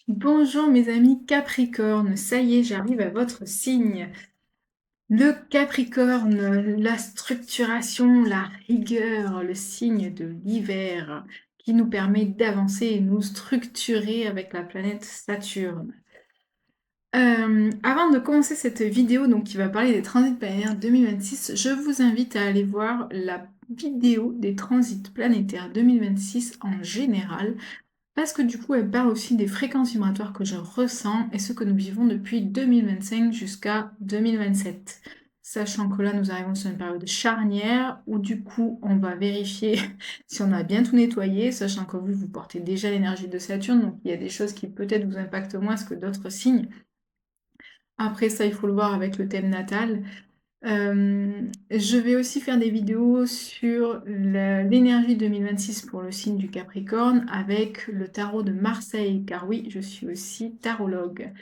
Bonjour mes amis Capricorne, ça y est, j'arrive à votre signe. Le Capricorne, la structuration, la rigueur, le signe de l'hiver qui nous permet d'avancer et nous structurer avec la planète Saturne. Avant de commencer cette vidéo donc qui va parler des transits planétaires 2026, je vous invite à aller voir la vidéo des transits planétaires 2026 en général parce que du coup, elle parle aussi des fréquences vibratoires que je ressens et ce que nous vivons depuis 2025 jusqu'à 2027. Sachant que là, nous arrivons sur une période charnière où du coup, on va vérifier si on a bien tout nettoyé, sachant que vous, vous portez déjà l'énergie de Saturne, donc il y a des choses qui peut-être vous impactent moins que d'autres signes. Après ça, il faut le voir avec le thème natal. Je vais aussi faire des vidéos sur l'énergie 2026 pour le signe du Capricorne avec le tarot de Marseille, car oui, je suis aussi tarologue.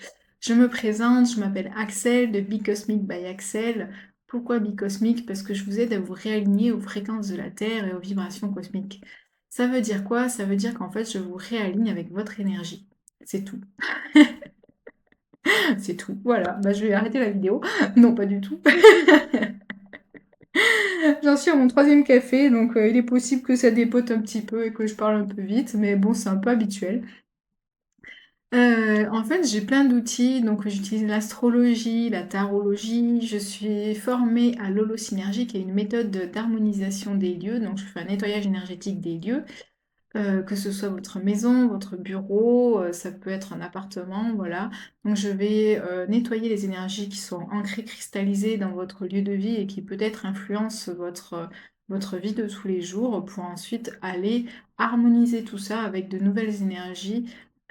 Je me présente, je m'appelle Axel de Bicosmic by Axel. Pourquoi Bicosmic? Parce que je vous aide à vous réaligner aux fréquences de la Terre et aux vibrations cosmiques. Ça veut dire quoi? Ça veut dire qu'en fait, je vous réaligne avec votre énergie. C'est tout. C'est tout. Voilà, bah, je vais arrêter la vidéo. Non, pas du tout. J'en suis à mon troisième café, donc il est possible que ça dépote un petit peu et que je parle un peu vite, mais bon, c'est un peu habituel. En fait, j'ai plein d'outils, donc j'utilise l'astrologie, la tarologie, je suis formée à l'holosynergie, qui est une méthode d'harmonisation des lieux, donc je fais un nettoyage énergétique des lieux, que ce soit votre maison, votre bureau, ça peut être un appartement, voilà. Donc je vais nettoyer les énergies qui sont ancrées, cristallisées dans votre lieu de vie et qui peut-être influencent votre vie de tous les jours pour ensuite aller harmoniser tout ça avec de nouvelles énergies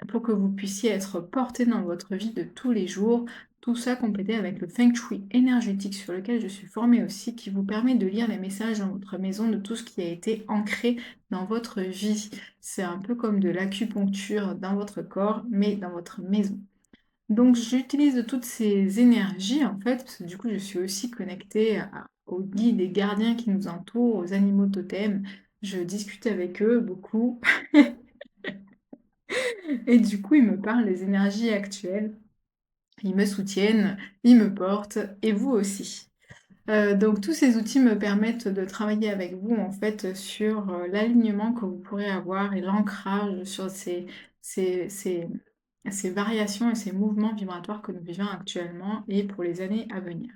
pour que vous puissiez être porté dans votre vie de tous les jours. Tout ça complété avec le Feng Shui énergétique sur lequel je suis formée aussi, qui vous permet de lire les messages dans votre maison de tout ce qui a été ancré dans votre vie. C'est un peu comme de l'acupuncture dans votre corps, mais dans votre maison. Donc j'utilise toutes ces énergies en fait, parce que du coup je suis aussi connectée aux guides et gardiens qui nous entourent, aux animaux totems. Je discute avec eux beaucoup et du coup ils me parlent des énergies actuelles. Ils me soutiennent, ils me portent et vous aussi. Donc tous ces outils me permettent de travailler avec vous en fait sur l'alignement que vous pourrez avoir et l'ancrage sur ces, ces- ces variations et ces mouvements vibratoires que nous vivons actuellement et pour les années à venir.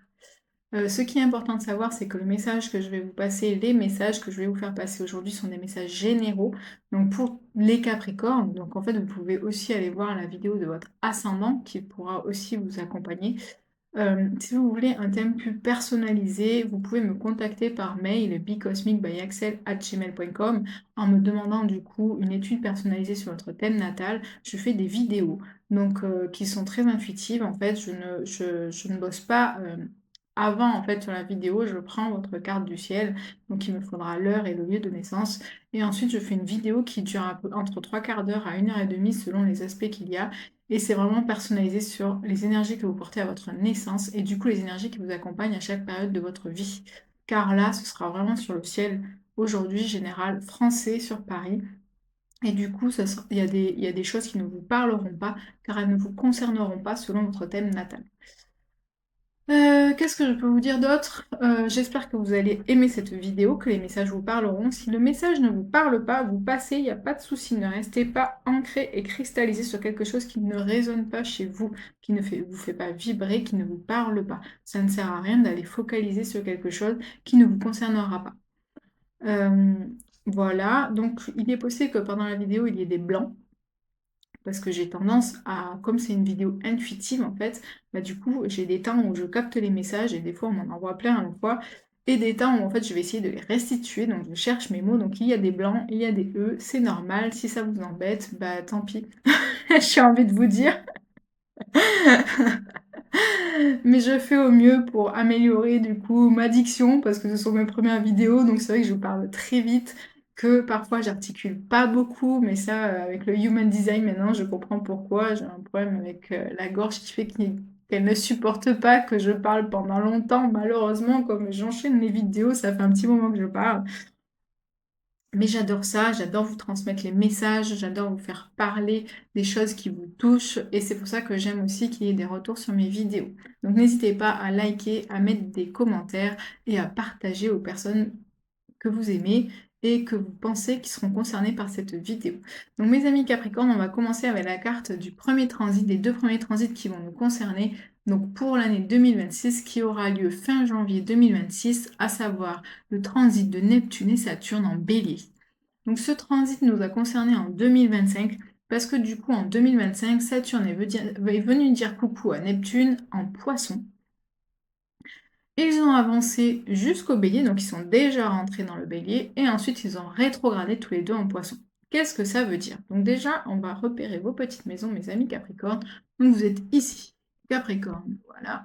Ce qui est important de savoir, c'est que le message que je vais vous passer, les messages que je vais vous faire passer aujourd'hui sont des messages généraux, donc pour les Capricornes. Donc en fait, vous pouvez aussi aller voir la vidéo de votre ascendant qui pourra aussi vous accompagner. Si vous voulez un thème plus personnalisé, vous pouvez me contacter par mail bicosmicbyaxel@gmail.com en me demandant du coup une étude personnalisée sur votre thème natal. Je fais des vidéos donc qui sont très intuitives en fait. Je ne bosse pas avant en fait sur la vidéo, je prends votre carte du ciel, donc il me faudra l'heure et le lieu de naissance. Et ensuite je fais une vidéo qui dure un peu entre 3 quarts d'heure à 1 heure et demie selon les aspects qu'il y a. Et c'est vraiment personnalisé sur les énergies que vous portez à votre naissance et du coup les énergies qui vous accompagnent à chaque période de votre vie. Car là, ce sera vraiment sur le ciel aujourd'hui général français sur Paris. Et du coup, il y a des choses qui ne vous parleront pas car elles ne vous concerneront pas selon votre thème natal. Qu'est-ce que je peux vous dire d'autre? J'espère que vous allez aimer cette vidéo, que les messages vous parleront. Si le message ne vous parle pas, vous passez, il n'y a pas de souci. Ne restez pas ancré et cristallisé sur quelque chose qui ne résonne pas chez vous, qui ne vous fait pas vibrer, qui ne vous parle pas. Ça ne sert à rien d'aller focaliser sur quelque chose qui ne vous concernera pas. Euh, voilà, donc il est possible que pendant la vidéo, il y ait des blancs parce que j'ai tendance à, comme c'est une vidéo intuitive en fait, bah du coup j'ai des temps où je capte les messages et des fois on m'en envoie plein à la fois, et des temps où en fait je vais essayer de les restituer, donc je cherche mes mots, donc il y a des blancs, il y a des E, c'est normal, si ça vous embête, bah tant pis, j'ai envie de vous dire. Mais je fais au mieux pour améliorer du coup ma diction parce que ce sont mes premières vidéos, donc c'est vrai que je parle très vite, que parfois j'articule pas beaucoup, mais ça avec le human design maintenant je comprends pourquoi. J'ai un problème avec la gorge qui fait qu'elle ne supporte pas que je parle pendant longtemps. Malheureusement, comme j'enchaîne les vidéos, ça fait un petit moment que je parle. Mais j'adore ça, j'adore vous transmettre les messages, j'adore vous faire parler des choses qui vous touchent et c'est pour ça que j'aime aussi qu'il y ait des retours sur mes vidéos. Donc n'hésitez pas à liker, à mettre des commentaires et à partager aux personnes que vous aimez et que vous pensez qui seront concernés par cette vidéo. Donc mes amis Capricorne, on va commencer avec la carte du premier transit, des deux premiers transits qui vont nous concerner. Donc pour l'année 2026 qui aura lieu fin janvier 2026, à savoir le transit de Neptune et Saturne en Bélier. Donc ce transit nous a concernés en 2025 parce que du coup en 2025, Saturne est venu dire coucou à Neptune en Poisson. Ils ont avancé jusqu'au Bélier, donc ils sont déjà rentrés dans le Bélier, et ensuite ils ont rétrogradé tous les deux en Poisson. Qu'est-ce que ça veut dire? Donc déjà, on va repérer vos petites maisons, mes amis Capricorne. Donc vous êtes ici, Capricorne, voilà.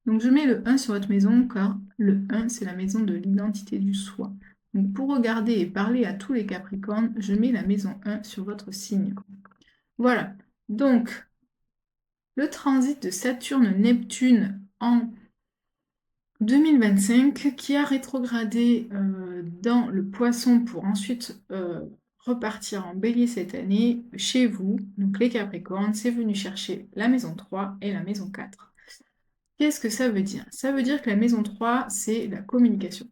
Donc je mets le 1 sur votre maison, car le 1, c'est la maison de l'identité du soi. Donc pour regarder et parler à tous les Capricornes, je mets la maison 1 sur votre signe. Voilà. Donc, le transit de Saturne-Neptune en 2025 qui a rétrogradé dans le Poisson pour ensuite repartir en Bélier cette année chez vous. Donc les Capricornes, c'est venu chercher la maison 3 et la maison 4. Qu'est-ce que ça veut dire? Ça veut dire que la maison 3, c'est la communication.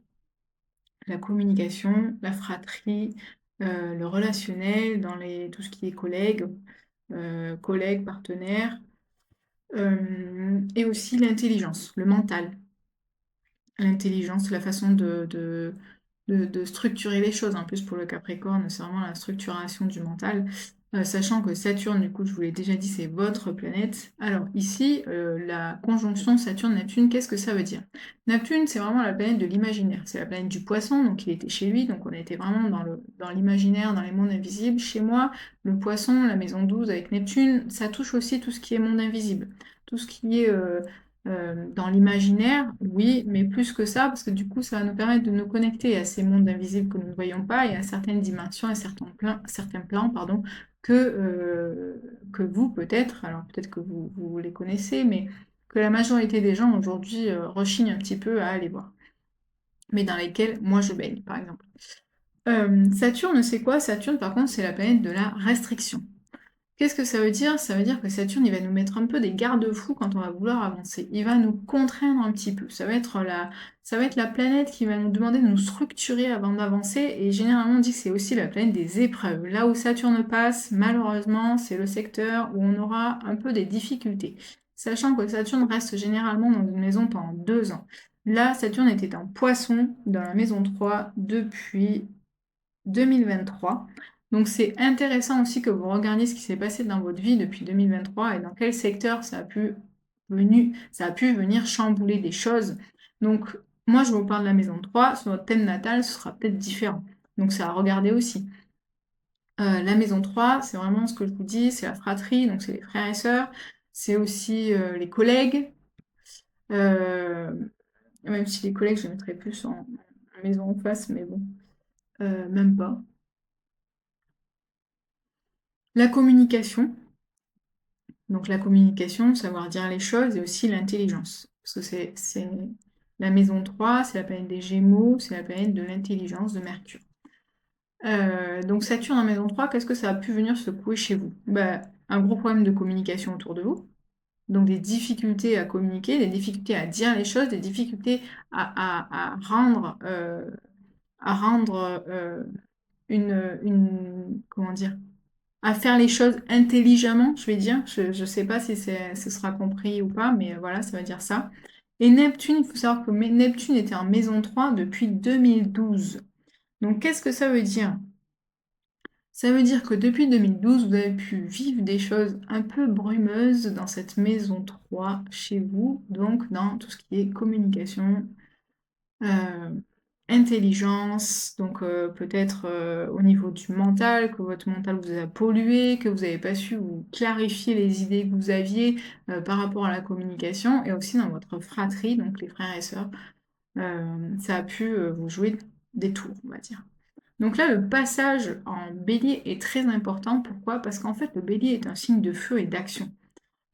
La communication, la fratrie, le relationnel, dans tout ce qui est collègues, partenaires, et aussi l'intelligence, le mental. L'intelligence, la façon de structurer les choses. En plus, pour le Capricorne, c'est vraiment la structuration du mental. Sachant que Saturne, du coup, je vous l'ai déjà dit, c'est votre planète. Alors ici, la conjonction Saturne-Neptune, qu'est-ce que ça veut dire? Neptune, c'est vraiment la planète de l'imaginaire. C'est la planète du Poisson, donc il était chez lui, donc on était vraiment dans l'imaginaire, dans les mondes invisibles. Chez moi, le Poisson, la maison 12 avec Neptune, ça touche aussi tout ce qui est monde invisible. Tout ce qui est dans l'imaginaire, oui, mais plus que ça, parce que du coup, ça va nous permettre de nous connecter à ces mondes invisibles que nous ne voyons pas et à certaines dimensions et certains plans, pardon, que vous, peut-être, alors peut-être que vous les connaissez, mais que la majorité des gens aujourd'hui rechignent un petit peu à aller voir, mais dans lesquels moi je baigne, par exemple. Saturne, c'est quoi? Saturne, par contre, c'est la planète de la restriction. Qu'est-ce que ça veut dire? Ça veut dire que Saturne, il va nous mettre un peu des garde-fous quand on va vouloir avancer. Il va nous contraindre un petit peu. Ça va être la planète qui va nous demander de nous structurer avant d'avancer. Et généralement, on dit que c'est aussi la planète des épreuves. Là où Saturne passe, malheureusement, c'est le secteur où on aura un peu des difficultés. Sachant que Saturne reste généralement dans une maison pendant 2 ans. Là, Saturne était en Poisson, dans la maison 3, depuis 2023. Donc c'est intéressant aussi que vous regardiez ce qui s'est passé dans votre vie depuis 2023 et dans quel secteur ça a pu venir chambouler des choses. Donc moi je vous parle de la maison 3, sur votre thème natal ce sera peut-être différent. Donc c'est à regarder aussi. La maison 3, c'est vraiment ce que je vous dis, c'est la fratrie, donc c'est les frères et sœurs, c'est aussi les collègues, euh, même si les collègues je les mettrais plus en maison en face, mais bon, même pas. La communication, donc la communication, savoir dire les choses et aussi l'intelligence. Parce que c'est la maison 3, c'est la planète des Gémeaux, c'est la planète de l'intelligence de Mercure. Donc Saturne en maison 3, qu'est-ce que ça a pu venir secouer chez vous? Bah, un gros problème de communication autour de vous. Donc des difficultés à communiquer, des difficultés à dire les choses, des difficultés à rendre comment dire, à faire les choses intelligemment, je vais dire. Je ne sais pas si ce sera compris ou pas, mais voilà, ça va dire ça. Et Neptune, il faut savoir que Neptune était en maison 3 depuis 2012. Donc qu'est-ce que ça veut dire? Ça veut dire que depuis 2012, vous avez pu vivre des choses un peu brumeuses dans cette maison 3 chez vous, donc dans tout ce qui est communication, euh, intelligence, donc peut-être au niveau du mental, que votre mental vous a pollué, que vous n'avez pas su vous clarifier les idées que vous aviez par rapport à la communication, et aussi dans votre fratrie, donc les frères et sœurs, ça a pu vous jouer des tours, on va dire. Donc là, le passage en bélier est très important. Pourquoi? Parce qu'en fait, le bélier est un signe de feu et d'action.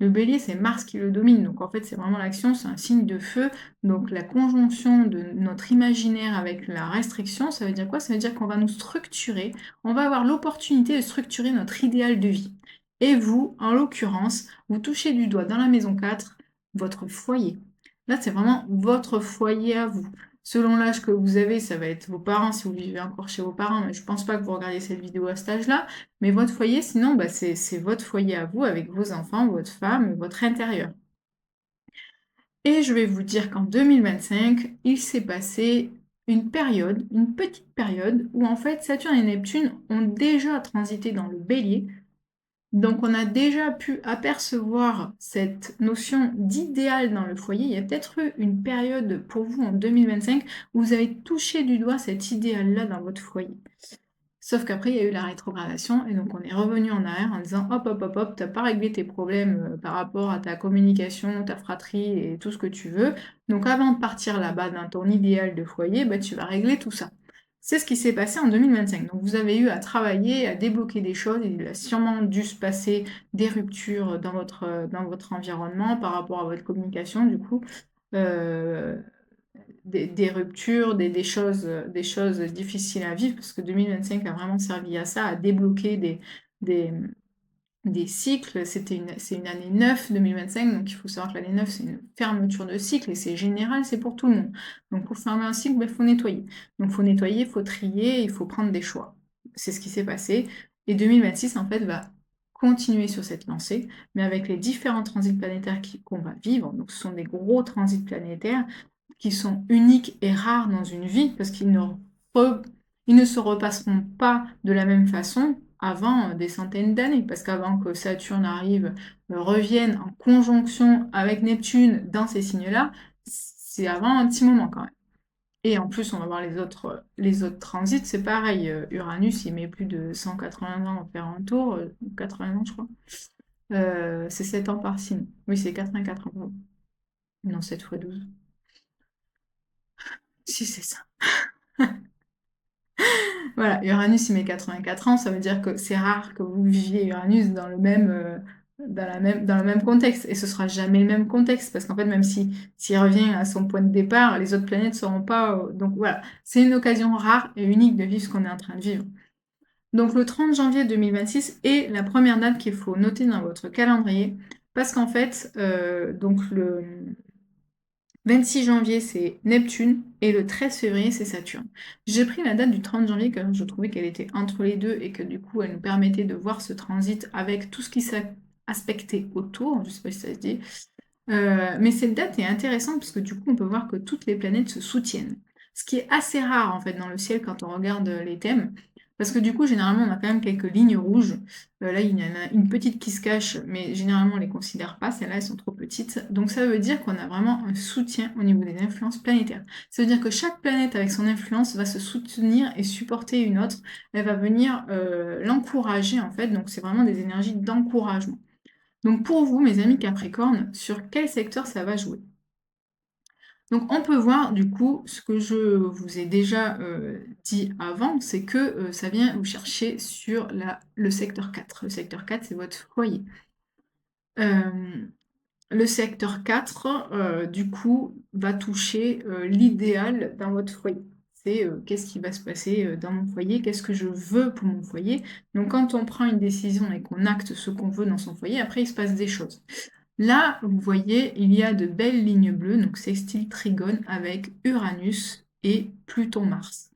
Le Bélier, c'est Mars qui le domine, donc en fait, c'est vraiment l'action, c'est un signe de feu. Donc la conjonction de notre imaginaire avec la restriction, ça veut dire quoi? Ça veut dire qu'on va nous structurer, on va avoir l'opportunité de structurer notre idéal de vie. Et vous, en l'occurrence, vous touchez du doigt dans la maison 4 votre foyer. Là, c'est vraiment votre foyer à vous. Selon l'âge que vous avez, ça va être vos parents, si vous vivez encore chez vos parents, mais je pense pas que vous regardiez cette vidéo à cet âge-là. Mais votre foyer, sinon, bah, c'est votre foyer à vous, avec vos enfants, votre femme, votre intérieur. Et je vais vous dire qu'en 2025, il s'est passé une période, une petite période, où en fait Saturne et Neptune ont déjà transité dans le Bélier. Donc on a déjà pu apercevoir cette notion d'idéal dans le foyer. Il y a peut-être eu une période pour vous en 2025 où vous avez touché du doigt cet idéal-là dans votre foyer. Sauf qu'après, il y a eu la rétrogradation et donc on est revenu en arrière en disant hop, hop, hop, hop, t'as pas réglé tes problèmes par rapport à ta communication, ta fratrie et tout ce que tu veux. Donc avant de partir là-bas dans ton idéal de foyer, bah, tu vas régler tout ça. C'est ce qui s'est passé en 2025. Donc vous avez eu à travailler, à débloquer des choses. Il a sûrement dû se passer des ruptures dans votre environnement par rapport à votre communication, du coup. Euh, des ruptures, des choses difficiles à vivre, parce que 2025 a vraiment servi à ça, à débloquer des, des cycles. C'est une année 9, 2025, donc il faut savoir que l'année 9, c'est une fermeture de cycle, et c'est général, c'est pour tout le monde. Donc pour fermer un cycle, il faut nettoyer. Donc il faut nettoyer, il faut trier, il faut prendre des choix. C'est ce qui s'est passé. Et 2026, en fait, va continuer sur cette lancée, mais avec les différents transits planétaires qu'on va vivre. Donc ce sont des gros transits planétaires qui sont uniques et rares dans une vie, parce ils ne se repasseront pas de la même façon avant des centaines d'années, parce qu'avant que Saturne arrive, revienne en conjonction avec Neptune dans ces signes-là, c'est avant un petit moment quand même. Et en plus, on va voir les autres transits, c'est pareil. Uranus, il met plus de 180 ans à faire un tour, 80 ans je crois. C'est 7 ans par signe. Oui, c'est 84 ans, pardon. Non, 7 fois 12. Si, c'est ça. Voilà, Uranus, il met 84 ans, ça veut dire que c'est rare que vous viviez Uranus dans dans le même contexte. Et ce sera jamais le même contexte, parce qu'en fait, même s'il revient à son point de départ, les autres planètes ne seront pas. Donc voilà, c'est une occasion rare et unique de vivre ce qu'on est en train de vivre. Donc le 30 janvier 2026 est la première date qu'il faut noter dans votre calendrier, parce qu'en fait, donc le 26 janvier, c'est Neptune, et le 13 février, c'est Saturne. J'ai pris la date du 30 janvier car je trouvais qu'elle était entre les deux et que du coup, elle nous permettait de voir ce transit avec tout ce qui s'aspectait autour, je ne sais pas si ça se dit. Mais cette date est intéressante parce que du coup, on peut voir que toutes les planètes se soutiennent. Ce qui est assez rare en fait dans le ciel quand on regarde les thèmes. Parce que du coup, généralement, on a quand même quelques lignes rouges. Là, il y en a une petite qui se cache, mais généralement, on ne les considère pas. Celles-là, elles sont trop petites. Donc, ça veut dire qu'on a vraiment un soutien au niveau des influences planétaires. Ça veut dire que chaque planète, avec son influence, va se soutenir et supporter une autre. Elle va venir l'encourager, en fait. Donc, c'est vraiment des énergies d'encouragement. Donc, pour vous, mes amis Capricorne, sur quel secteur ça va jouer? Donc on peut voir du coup ce que je vous ai déjà dit avant, c'est que ça vient vous chercher sur le secteur 4. Le secteur 4, c'est votre foyer. Le secteur 4, du coup, va toucher l'idéal dans votre foyer. C'est qu'est-ce qui va se passer dans mon foyer, qu'est-ce que je veux pour mon foyer. Donc quand on prend une décision et qu'on acte ce qu'on veut dans son foyer, après il se passe des choses. Là, vous voyez, il y a de belles lignes bleues, donc sextile trigone avec Uranus et Pluton-Mars.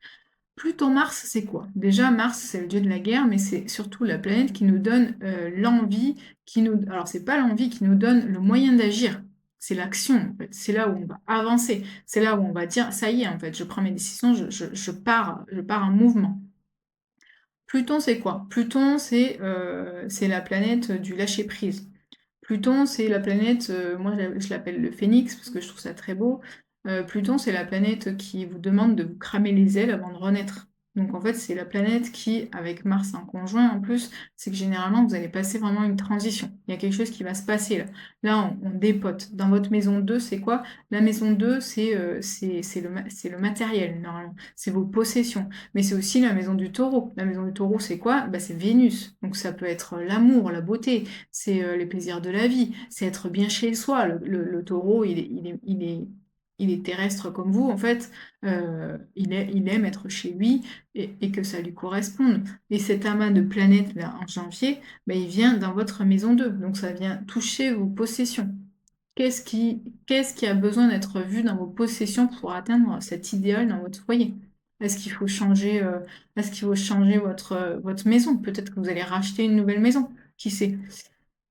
Pluton-Mars, c'est quoi? Déjà, Mars, c'est le dieu de la guerre, mais c'est surtout la planète qui nous donne l'envie, alors c'est pas l'envie qui nous donne le moyen d'agir, c'est l'action, en fait. C'est là où on va avancer, c'est là où on va dire, ça y est, en fait, je prends mes décisions, je pars en mouvement. Pluton, c'est quoi? Pluton, c'est la planète du lâcher-prise. Pluton, c'est la planète, moi je l'appelle le phénix parce que je trouve ça très beau. Pluton, c'est la planète qui vous demande de vous cramer les ailes avant de renaître. Donc en fait, c'est la planète qui, avec Mars en conjoint en plus, c'est que généralement, vous allez passer vraiment une transition. Il y a quelque chose qui va se passer là. Là, on dépote. Dans votre maison 2, c'est quoi? La maison 2, c'est le matériel, normalement. C'est vos possessions. Mais c'est aussi la maison du taureau. La maison du taureau, c'est quoi? Bah, c'est Vénus. Donc ça peut être l'amour, la beauté, c'est les plaisirs de la vie, c'est être bien chez soi. Le taureau, il est terrestre comme vous, en fait. Il aime être chez lui et que ça lui corresponde. Et cet amas de planètes là en janvier, bah, il vient dans votre maison 2, donc ça vient toucher vos possessions. Qu'est-ce qui a besoin d'être vu dans vos possessions pour atteindre cet idéal dans votre foyer? Est-ce qu'il faut changer, votre maison? Peut-être que vous allez racheter une nouvelle maison, qui sait?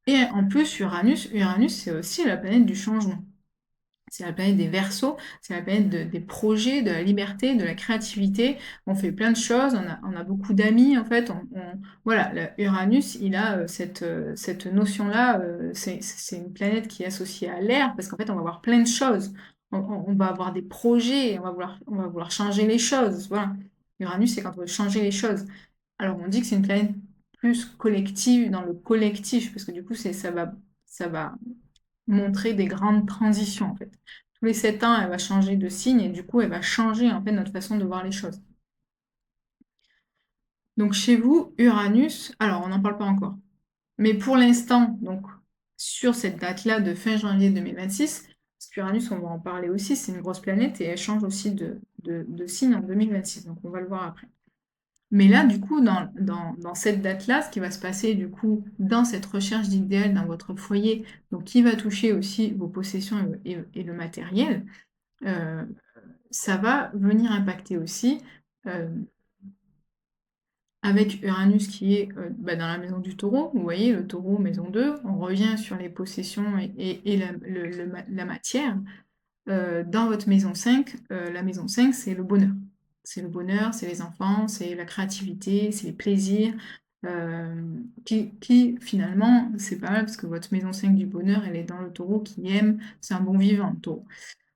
Et en plus, Uranus, c'est aussi la planète du changement. C'est la planète des Verseaux, c'est la planète des projets, de la liberté, de la créativité. On fait plein de choses, on a beaucoup d'amis en fait. Voilà, Uranus, il a cette notion-là. C'est une planète qui est associée à l'air parce qu'en fait, on va voir plein de choses. On va avoir des projets, on va vouloir changer les choses. Voilà. Uranus, c'est quand on veut changer les choses. Alors, on dit que c'est une planète plus collective, dans le collectif, parce que du coup, ça va montrer des grandes transitions en fait. Tous les 7 ans, elle va changer de signe et du coup, elle va changer en fait notre façon de voir les choses. Donc chez vous, Uranus, alors on n'en parle pas encore, mais pour l'instant, donc sur cette date-là de fin janvier 2026, parce qu'Uranus, on va en parler aussi, c'est une grosse planète et elle change aussi de signe en 2026, donc on va le voir après. Mais là, du coup, dans cette date-là, ce qui va se passer, du coup, dans cette recherche d'idéal dans votre foyer, donc qui va toucher aussi vos possessions et le matériel, euh, ça va venir impacter aussi euh, avec Uranus qui est bah, dans la maison du taureau. Vous voyez, le taureau, maison 2, on revient sur les possessions et la matière. Dans votre maison 5, la maison 5, c'est le bonheur. C'est le bonheur, c'est les enfants, c'est la créativité, c'est les plaisirs, qui finalement, c'est pas mal parce que votre maison 5 du bonheur, elle est dans le taureau qui aime, c'est un bon vivant, le taureau.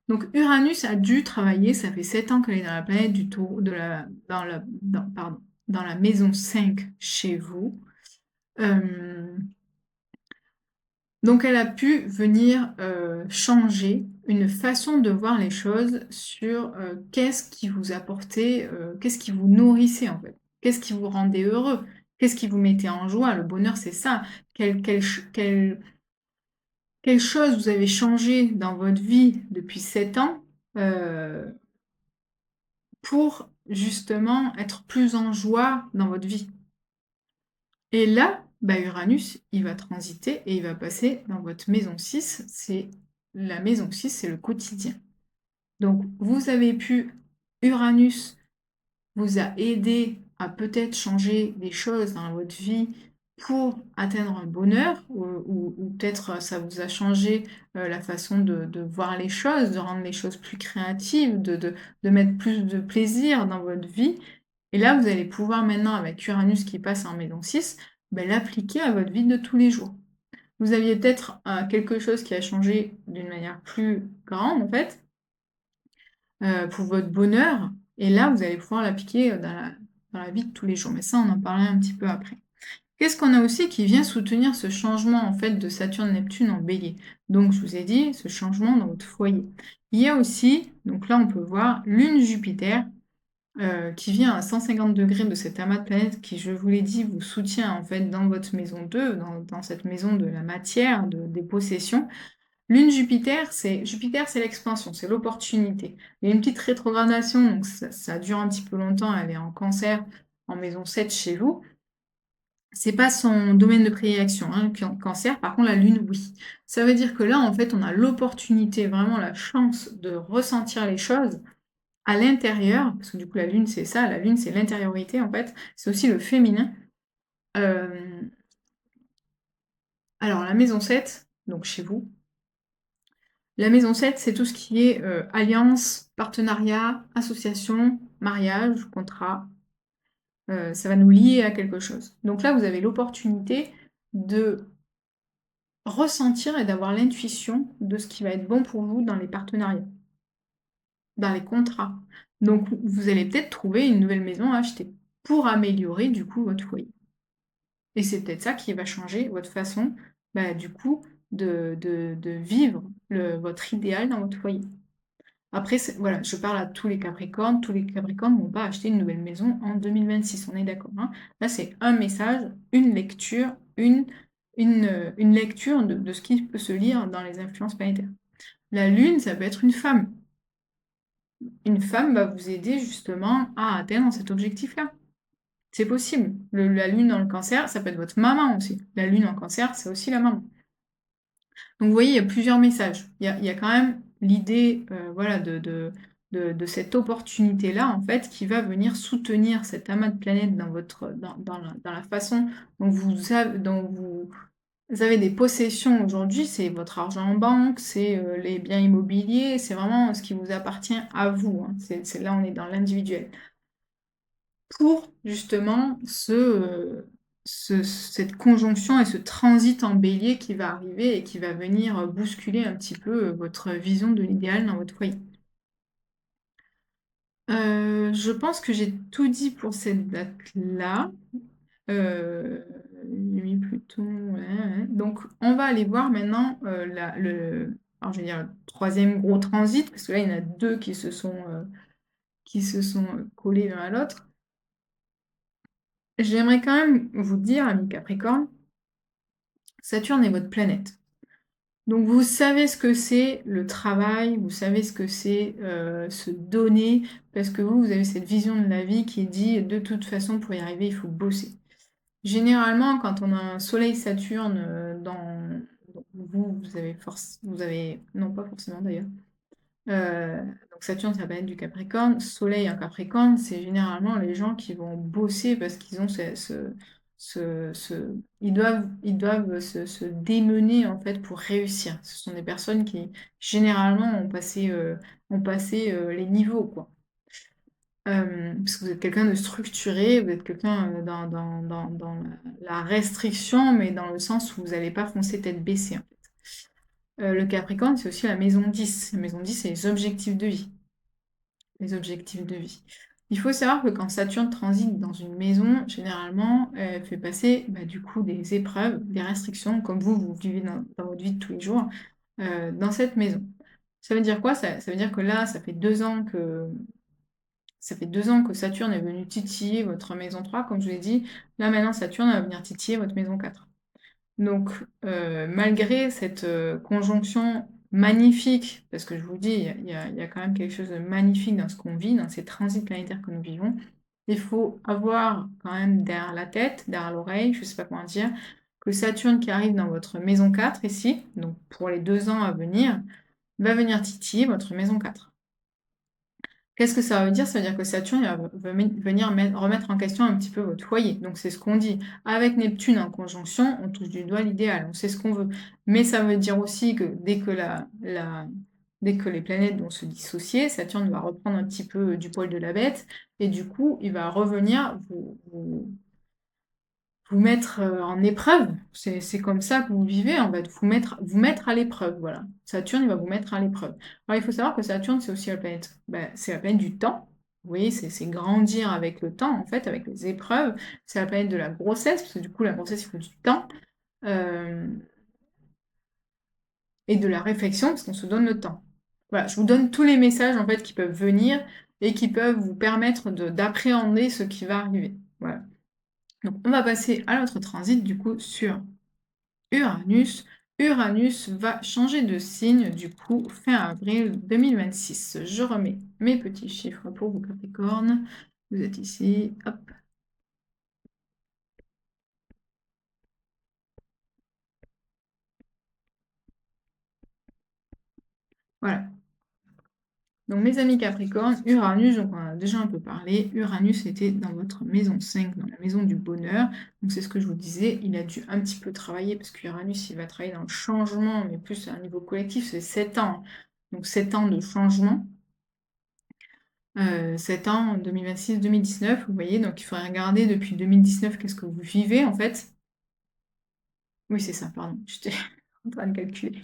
Donc Uranus a dû travailler, ça fait 7 ans qu'elle est dans la planète du taureau, pardon, dans la maison 5 chez vous. Donc elle a pu venir changer une façon de voir les choses sur qu'est-ce qui vous apportait, qu'est-ce qui vous nourrissait en fait, qu'est-ce qui vous rendait heureux, qu'est-ce qui vous mettait en joie. Le bonheur, c'est ça. Quelle chose vous avez changé dans votre vie depuis 7 ans euh, pour justement être plus en joie dans votre vie. Et là, bah, Uranus, il va transiter et il va passer dans votre maison 6. La maison 6, c'est le quotidien. Donc, vous avez pu, Uranus vous a aidé à peut-être changer des choses dans votre vie pour atteindre un bonheur, ou peut-être ça vous a changé la façon de voir les choses, de rendre les choses plus créatives, de mettre plus de plaisir dans votre vie. Et là, vous allez pouvoir maintenant, avec Uranus qui passe en maison 6, ben, l'appliquer à votre vie de tous les jours. Vous aviez peut-être quelque chose qui a changé d'une manière plus grande, en fait, pour votre bonheur. Et là, vous allez pouvoir l'appliquer dans la vie de tous les jours. Mais ça, on en parlera un petit peu après. Qu'est-ce qu'on a aussi qui vient soutenir ce changement en fait de Saturne-Neptune en Bélier? Donc, je vous ai dit, ce changement dans votre foyer. Il y a aussi, donc là, on peut voir Lune-Jupiter qui vient à 150 degrés de cet amas de planètes qui, je vous l'ai dit, vous soutient en fait dans votre maison 2, dans cette maison de la matière, des possessions. Lune Jupiter, c'est l'expansion, c'est l'opportunité. Il y a une petite rétrogradation, donc ça dure un petit peu longtemps, elle est en Cancer, en maison 7 chez vous. C'est pas son domaine de prédilection, hein, Cancer, par contre la Lune, oui. Ça veut dire que là, en fait, on a l'opportunité, vraiment la chance de ressentir les choses à l'intérieur, parce que du coup la Lune c'est ça, la Lune c'est l'intériorité en fait, c'est aussi le féminin. Euh, alors la maison 7, donc chez vous, la maison 7, c'est tout ce qui est alliance, partenariat, association, mariage, contrat. Ça va nous lier à quelque chose. Donc là, vous avez l'opportunité de ressentir et d'avoir l'intuition de ce qui va être bon pour vous dans les partenariats, dans les contrats. Donc vous allez peut-être trouver une nouvelle maison à acheter pour améliorer du coup votre foyer. Et c'est peut-être ça qui va changer votre façon, bah, du coup, de vivre votre idéal dans votre foyer. Après, voilà, je parle à tous les Capricornes. Tous les Capricornes ne vont pas acheter une nouvelle maison en 2026, on est d'accord, hein. Là, c'est un message, une lecture, une lecture de ce qui peut se lire dans les influences planétaires. La Lune, ça peut être une femme. Une femme va vous aider justement à atteindre cet objectif-là. C'est possible. La Lune dans le Cancer, ça peut être votre maman aussi. La Lune en Cancer, c'est aussi la maman. Donc vous voyez, il y a plusieurs messages. Il y a quand même l'idée, voilà, de cette opportunité-là, en fait, qui va venir soutenir cet amas de planètes dans la façon dont vous avez des possessions aujourd'hui. C'est votre argent en banque, c'est, les biens immobiliers, c'est vraiment ce qui vous appartient à vous, hein. C'est là, on est dans l'individuel. Pour justement cette conjonction et ce transit en bélier qui va arriver et qui va venir bousculer un petit peu votre vision de l'idéal dans votre foyer. Je pense que j'ai tout dit pour cette date-là. J'ai mis Pluton, ouais, ouais. Donc on va aller voir maintenant alors je vais dire le troisième gros transit, parce que là il y en a deux qui se sont collés l'un à l'autre. J'aimerais quand même vous dire, amis Capricorne, Saturne est votre planète. Donc vous savez ce que c'est le travail, vous savez ce que c'est se donner, parce que vous avez cette vision de la vie qui dit de toute façon pour y arriver il faut bosser. Généralement, quand on a un Soleil Saturne donc vous avez, non pas forcément d'ailleurs, donc Saturne, c'est la planète du Capricorne. Soleil en Capricorne, c'est généralement les gens qui vont bosser parce qu'ils ont ils doivent se démener en fait pour réussir. Ce sont des personnes qui généralement ont passé les niveaux, quoi. Parce que vous êtes quelqu'un de structuré, vous êtes quelqu'un dans la restriction, mais dans le sens où vous n'allez pas foncer tête baissée, hein. Le Capricorne, c'est aussi la maison 10. La maison 10, c'est les objectifs de vie. Les objectifs de vie. Il faut savoir que quand Saturne transite dans une maison, généralement, elle fait passer du coup des épreuves, des restrictions, comme vous vivez dans votre vie de tous les jours, dans cette maison. Ça veut dire quoi? Ça veut dire que là, ça fait 2 ans que Saturne est venu titiller votre maison 3, comme je vous l'ai dit. Là, maintenant, Saturne va venir titiller votre maison 4. Donc, malgré cette conjonction magnifique, parce que je vous dis, il y a quand même quelque chose de magnifique dans ce qu'on vit, dans ces transits planétaires que nous vivons, il faut avoir quand même derrière la tête, derrière l'oreille, je ne sais pas comment dire, que Saturne qui arrive dans votre maison 4 ici, donc pour les 2 ans à venir, va venir titiller votre maison 4. Qu'est-ce que ça veut dire? Ça veut dire que Saturne va venir remettre en question un petit peu votre foyer. Donc c'est ce qu'on dit. Avec Neptune en conjonction, on touche du doigt l'idéal, on sait ce qu'on veut. Mais ça veut dire aussi que dès que les planètes vont se dissocier, Saturne va reprendre un petit peu du poil de la bête, et du coup, il va revenir vous mettre en épreuve. C'est comme ça que vous vivez, en fait, vous mettre à l'épreuve, voilà. Saturne, il va vous mettre à l'épreuve. Alors, il faut savoir que Saturne, c'est aussi la planète, c'est la planète du temps. Vous voyez, c'est grandir avec le temps, en fait, avec les épreuves. C'est la planète de la grossesse, parce que du coup, la grossesse, il faut du temps. euh, et de la réflexion, parce qu'on se donne le temps. Voilà, je vous donne tous les messages, en fait, qui peuvent venir et qui peuvent vous permettre d'appréhender ce qui va arriver. Voilà. Donc, on va passer à l'autre transit, du coup, sur Uranus. Uranus va changer de signe, du coup, fin avril 2026. Je remets mes petits chiffres pour vous, Capricorne. Vous êtes ici, hop. Voilà. Donc, mes amis Capricorne, Uranus, donc on en a déjà un peu parlé. Uranus était dans votre maison 5, dans la maison du bonheur. Donc, c'est ce que je vous disais, il a dû un petit peu travailler, parce qu'Uranus, il va travailler dans le changement, mais plus à un niveau collectif, c'est 7 ans. Donc, 7 ans de changement. 7 ans, 2026-2019, vous voyez, donc il faudrait regarder depuis 2019 qu'est-ce que vous vivez en fait. Oui, c'est ça, pardon, j'étais en train de calculer.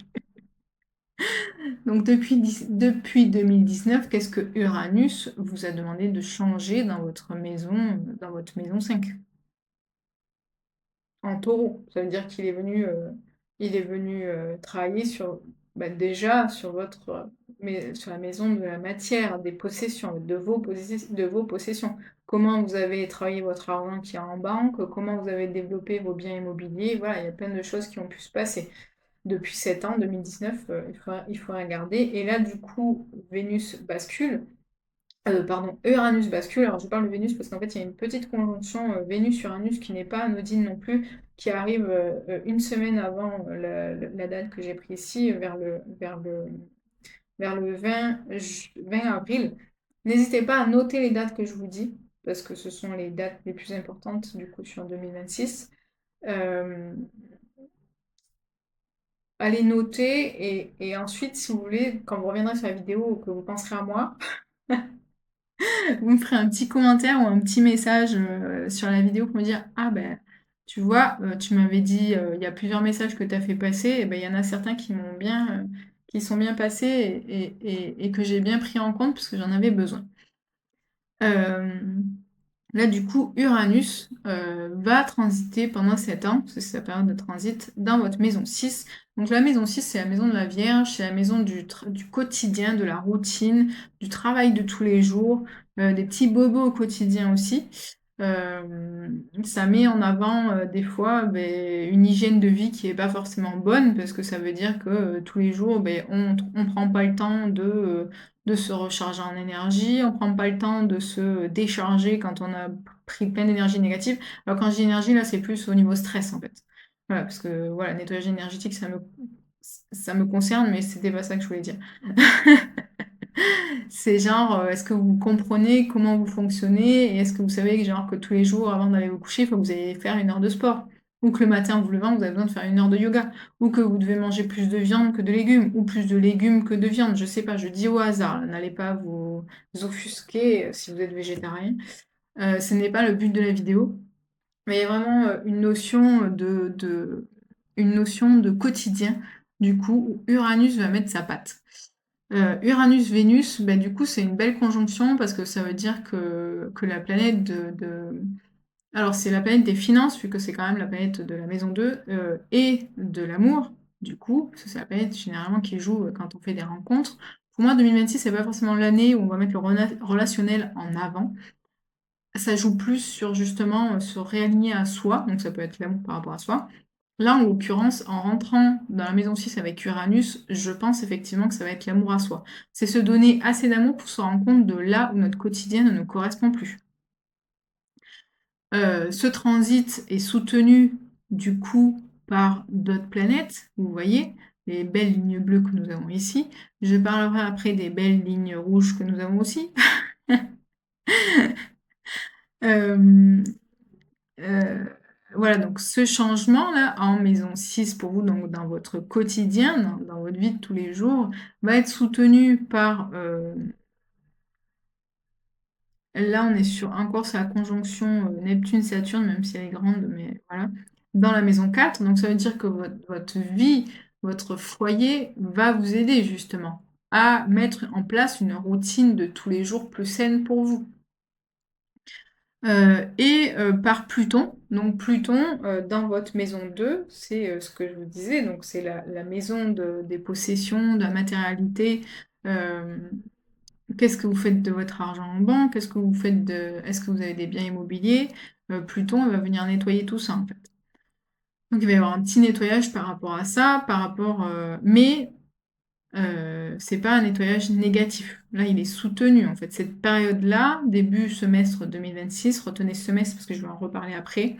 Donc depuis 2019, qu'est-ce que Uranus vous a demandé de changer dans votre maison 5? En Taureau, ça veut dire qu'il est venu, travailler sur, bah, déjà sur votre, mais sur la maison de la matière, des possessions, de vos possessions. Comment vous avez travaillé votre argent qui est en banque, comment vous avez développé vos biens immobiliers, voilà, il y a plein de choses qui ont pu se passer. Depuis 7 ans, 2019, il faut regarder et là, du coup, Vénus bascule. Pardon, Uranus bascule. Alors je parle de Vénus parce qu'en fait, il y a une petite conjonction Vénus-Uranus qui n'est pas anodine non plus, qui arrive une semaine avant la date que j'ai prise ici, vers le 20 avril. N'hésitez pas à noter les dates que je vous dis, parce que ce sont les dates les plus importantes du coup sur 2026. Euh, Allez noter et ensuite, si vous voulez, quand vous reviendrez sur la vidéo, que vous penserez à moi, vous me ferez un petit commentaire ou un petit message sur la vidéo pour me dire: «Ah ben, tu vois, tu m'avais dit, il y a plusieurs messages que tu as fait passer et ben, il y en a certains qui sont bien passés et que j'ai bien pris en compte parce que j'en avais besoin». Hem Là, du coup, Uranus va transiter pendant 7 ans, c'est sa période de transit, dans votre maison 6. Donc la maison 6, c'est la maison de la Vierge, c'est la maison du quotidien, de la routine, du travail de tous les jours, des petits bobos au quotidien aussi. Ça met en avant des fois une hygiène de vie qui n'est pas forcément bonne, parce que ça veut dire que tous les jours, on ne prend pas le temps de se recharger en énergie, on prend pas le temps de se décharger quand on a pris plein d'énergie négative. Alors quand je dis énergie, là, c'est plus au niveau stress, en fait. Voilà, parce que voilà, nettoyage énergétique, ça me concerne, mais c'était pas ça que je voulais dire. C'est genre, est-ce que vous comprenez comment vous fonctionnez et est-ce que vous savez que genre que tous les jours avant d'aller vous coucher, il faut que vous ayez faire 1 heure de sport? Ou que le matin en vous levant, vous avez besoin de faire 1 heure de yoga? Ou que vous devez manger plus de viande que de légumes? Ou plus de légumes que de viande? Je sais pas, je dis au hasard, là, n'allez pas vous offusquer, si vous êtes végétarien. Ce n'est pas le but de la vidéo, mais il y a vraiment, une notion de quotidien, du coup, où Uranus va mettre sa patte. Uranus-Vénus, bah, du coup, c'est une belle conjonction parce que ça veut dire que la planète alors c'est la planète des finances, vu que c'est quand même la planète de la maison 2, et de l'amour, du coup, parce que c'est la planète généralement qui joue, quand on fait des rencontres. Pour moi, 2026, c'est pas forcément l'année où on va mettre le relationnel en avant. Ça joue plus sur justement, se réaligner à soi, donc ça peut être l'amour par rapport à soi. Là, en l'occurrence, en rentrant dans la maison 6 avec Uranus, je pense effectivement que ça va être l'amour à soi. C'est se donner assez d'amour pour se rendre compte de là où notre quotidien ne nous correspond plus. Ce transit est soutenu du coup par d'autres planètes, vous voyez, les belles lignes bleues que nous avons ici. Je parlerai après des belles lignes rouges que nous avons aussi. Hem Heu, voilà, donc ce changement-là en maison 6 pour vous, donc dans votre quotidien, dans votre vie de tous les jours, va être soutenu par, là on est encore sur la conjonction, Neptune-Saturne, même si elle est grande, mais voilà, dans la maison 4. Donc ça veut dire que votre vie, votre foyer va vous aider justement à mettre en place une routine de tous les jours plus saine pour vous. Par Pluton. Donc Pluton, dans votre maison 2, c'est, ce que je vous disais, donc c'est la maison des possessions, de la matérialité. Hem, Qu'est-ce que vous faites de votre argent en banque? Est-ce que vous avez des biens immobiliers? Pluton, il va venir nettoyer tout ça, en fait. Donc il va y avoir un petit nettoyage par rapport à ça, mais c'est pas un nettoyage négatif. Là, il est soutenu, en fait. Cette période-là, début semestre 2026, retenez ce semestre parce que je vais en reparler après.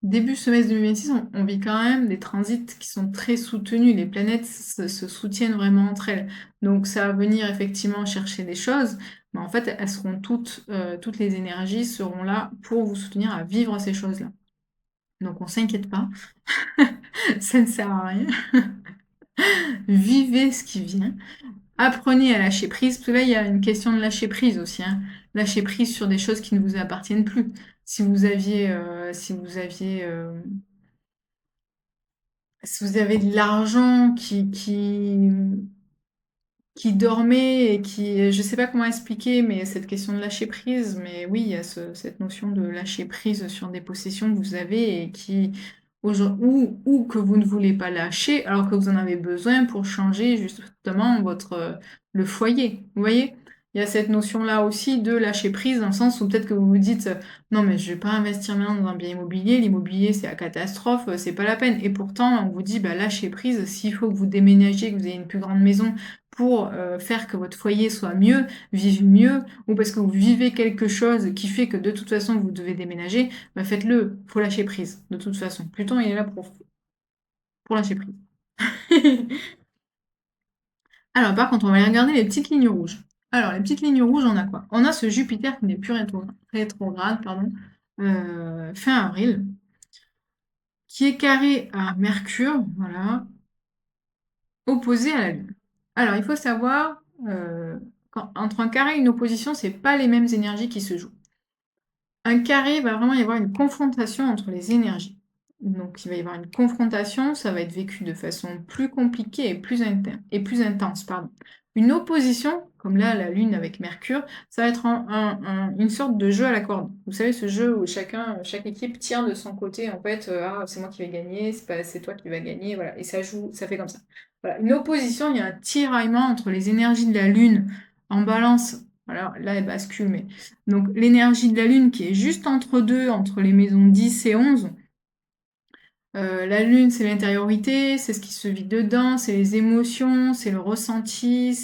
Début semestre 2026, on vit quand même des transits qui sont très soutenus. Les planètes se soutiennent vraiment entre elles. Donc ça va venir effectivement chercher des choses, mais en fait, elles seront toutes les énergies seront là pour vous soutenir à vivre ces choses-là. Donc on s'inquiète pas, ça ne sert à rien. Vivez ce qui vient. Apprenez à lâcher prise, parce que là, il y a une question de lâcher prise aussi, hein. Lâcher prise sur des choses qui ne vous appartiennent plus. Si vous avez de l'argent qui dormait et qui je sais pas comment expliquer, mais cette question de lâcher prise, mais oui, il y a cette notion de lâcher prise sur des possessions que vous avez et qui ou que vous ne voulez pas lâcher, alors que vous en avez besoin pour changer justement le foyer. Vous voyez? Il y a cette notion-là aussi de lâcher prise dans le sens où peut-être que vous vous dites: «Non mais je vais pas investir maintenant dans un bien immobilier, l'immobilier c'est la catastrophe, c'est pas la peine» et pourtant on vous dit: «Bah lâchez prise, s'il faut que vous déménagiez, que vous ayez une plus grande maison pour, faire que votre foyer soit mieux, vive mieux ou parce que vous vivez quelque chose qui fait que de toute façon vous devez déménager, bah, faites-le. Faut lâcher prise, de toute façon. Pluton il est là pour lâcher prise. Alors par contre, on va aller regarder les petites lignes rouges. Alors les petites lignes rouges, on a quoi? On a ce Jupiter qui n'est plus rétrograde, pardon, fin avril, qui est carré à Mercure, voilà, opposé à la Lune. Alors il faut savoir, entre un carré et une opposition, c'est pas les mêmes énergies qui se jouent. Un carré, va vraiment y avoir une confrontation entre les énergies. Donc il va y avoir une confrontation, ça va être vécu de façon plus compliquée et plus intense, pardon. Une opposition, comme là la Lune avec Mercure, ça va être une sorte de jeu à la corde. Vous savez, ce jeu où chaque équipe tire de son côté, en fait, ah, c'est moi qui vais gagner, c'est toi qui vas gagner, voilà, et ça joue, ça fait comme ça. Voilà, une opposition, il y a un tiraillement entre les énergies de la Lune en balance. Alors là, elle bascule, mais donc l'énergie de la Lune qui est juste entre deux, entre les maisons 10 et 11. La Lune, c'est l'intériorité, c'est ce qui se vit dedans, c'est les émotions, c'est le ressenti,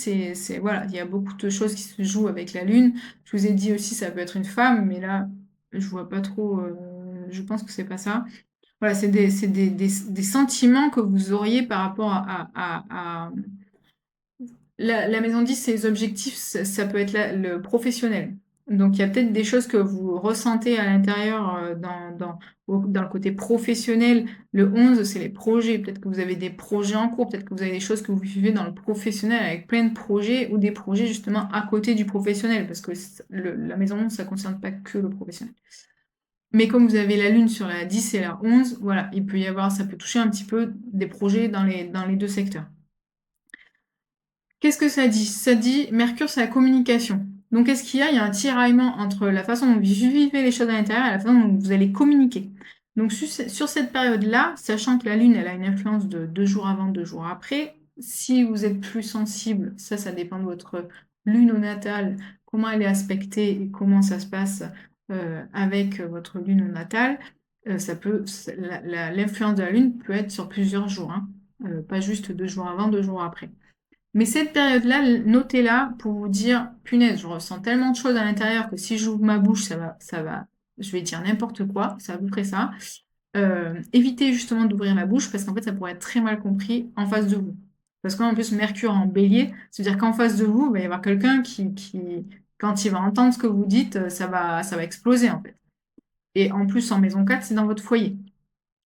voilà, il y a beaucoup de choses qui se jouent avec la Lune. Je vous ai dit aussi, ça peut être une femme, mais là, je vois pas trop, je pense que c'est pas ça. Voilà, c'est des sentiments que vous auriez par rapport à la maison 10, c'est les objectifs, ça peut être le professionnel. Donc il y a peut-être des choses que vous ressentez à l'intérieur dans le côté professionnel. Le 11, c'est les projets. Peut-être que vous avez des projets en cours, peut-être que vous avez des choses que vous vivez dans le professionnel avec plein de projets ou des projets justement à côté du professionnel, parce que la maison 11, ça ne concerne pas que le professionnel. Mais comme vous avez la Lune sur la 10 et la 11, voilà, il peut y avoir, ça peut toucher un petit peu des projets dans les deux secteurs. Qu'est-ce que ça dit? Ça dit Mercure, c'est la communication. Donc, qu'est-ce qu'il y a? Il y a un tiraillement entre la façon dont vous vivez les choses à l'intérieur et la façon dont vous allez communiquer. Donc, sur cette période-là, sachant que la Lune, elle a une influence de 2 jours avant, 2 jours après, si vous êtes plus sensible, ça dépend de votre lune au natal, comment elle est aspectée et comment ça se passe avec votre lune au natal, l'influence de la Lune peut être sur plusieurs jours, hein, pas juste 2 jours avant, 2 jours après. Mais cette période-là, notez-la pour vous dire, punaise, je ressens tellement de choses à l'intérieur que si j'ouvre ma bouche, je vais dire n'importe quoi, ça va à peu près ça. Évitez justement d'ouvrir la bouche parce qu'en fait, ça pourrait être très mal compris en face de vous. Parce qu'en plus, Mercure en bélier, c'est-à-dire qu'en face de vous, il va y avoir quelqu'un quand il va entendre ce que vous dites, ça va exploser en fait. Et en plus, en maison 4, c'est dans votre foyer.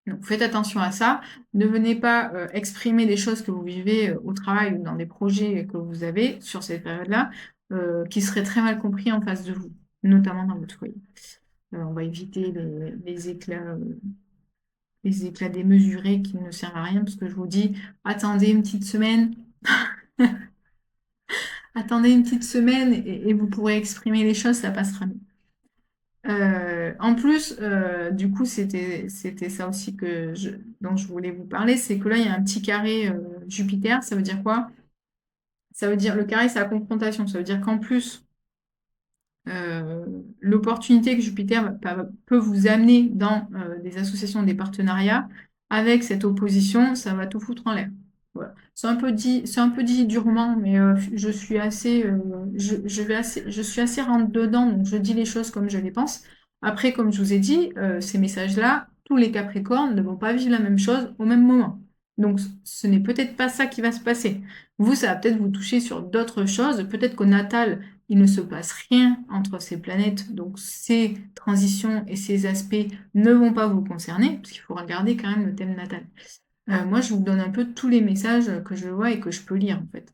Donc faites attention à ça. Ne venez pas exprimer des choses que vous vivez au travail ou dans des projets que vous avez sur cette période-là, qui seraient très mal compris en face de vous, notamment dans votre foyer. On va éviter les éclats démesurés qui ne servent à rien, parce que je vous dis, attendez une petite semaine, attendez une petite semaine et vous pourrez exprimer les choses, ça passera mieux. En plus, du coup, c'était ça aussi dont je voulais vous parler, c'est que là, il y a un petit carré Jupiter. Ça veut dire quoi? Ça veut dire, le carré, c'est la confrontation. Ça veut dire qu'en plus, euh, l'opportunité que Jupiter peut vous amener dans des associations, des partenariats, avec cette opposition, ça va tout foutre en l'air. Voilà. C'est un peu dit durement, mais je suis assez, je suis assez rentre dedans, donc je dis les choses comme je les pense. Après, comme je vous ai dit, ces messages-là, tous les Capricornes ne vont pas vivre la même chose au même moment. Donc, ce n'est peut-être pas ça qui va se passer. Vous, ça va peut-être vous toucher sur d'autres choses. Peut-être qu'au natal, il ne se passe rien entre ces planètes, donc ces transitions et ces aspects ne vont pas vous concerner, parce qu'il faut regarder quand même le thème natal. Moi, je vous donne un peu tous les messages que je vois et que je peux lire, en fait,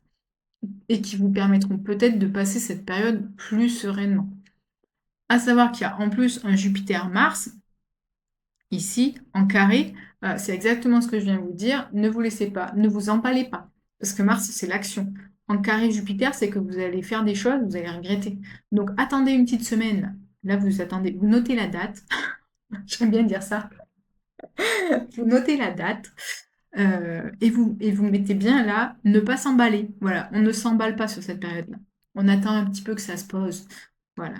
et qui vous permettront peut-être de passer cette période plus sereinement. À savoir qu'il y a en plus un Jupiter-Mars, ici, en carré, c'est exactement ce que je viens de vous dire, ne vous laissez pas, ne vous empalez pas, parce que Mars, c'est l'action. en carré Jupiter, c'est que vous allez faire des choses, vous allez regretter. Donc attendez une petite semaine. Là, vous attendez, vous notez la date. J'aime bien dire ça. Vous notez la date et vous mettez bien là, ne pas s'emballer. Voilà, on ne s'emballe pas sur cette période-là. On attend un petit peu que ça se pose. Voilà.